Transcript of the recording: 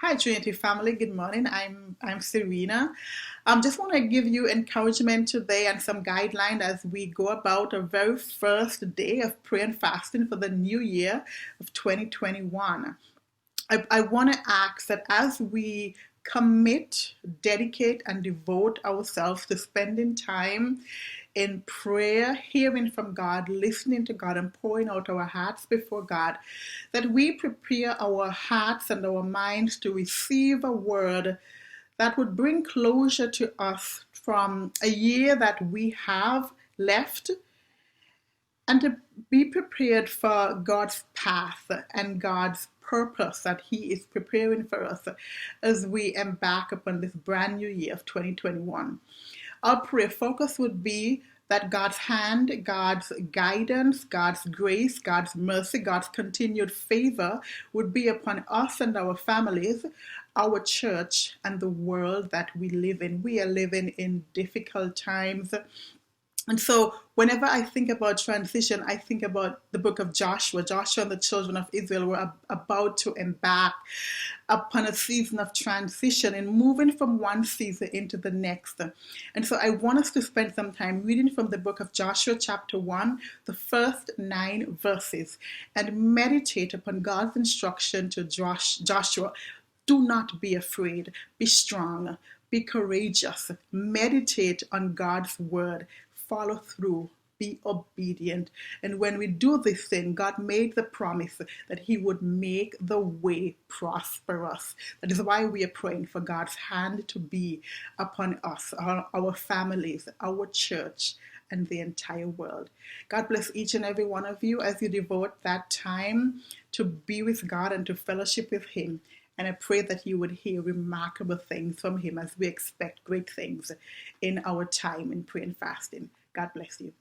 Hi, Trinity family. Good morning. I'm Cerena. Just want to give you encouragement today and some guideline as we go about our very first day of prayer and fasting for the new year of 2021. I want to ask that as we commit, dedicate, and devote ourselves to spending time in prayer, hearing from God, listening to God, and pouring out our hearts before God, that we prepare our hearts and our minds to receive a word that would bring closure to us from a year that we have left and to be prepared for God's path and God's purpose that He is preparing for us as we embark upon this brand new year of 2021. Our prayer focus would be that God's hand, God's guidance, God's grace, God's mercy, God's continued favor would be upon us and our families, our church, and the world that we live in. We are living in difficult times. And so, whenever I think about transition, I think about the book of Joshua. Joshua and the children of Israel were about to embark upon a season of transition and moving from one season into the next. And so, I want us to spend some time reading from the book of Joshua, chapter 1, the first 9 verses, and meditate upon God's instruction to Joshua. Do not be afraid, be strong, be courageous, meditate on God's word, follow through, be obedient. And when we do this thing, God made the promise that He would make the way prosperous. That is why we are praying for God's hand to be upon us, our families, our church, and the entire world. God bless each and every one of you as you devote that time to be with God and to fellowship with Him. And I pray that you would hear remarkable things from Him as we expect great things in our time in prayer and fasting. God bless you.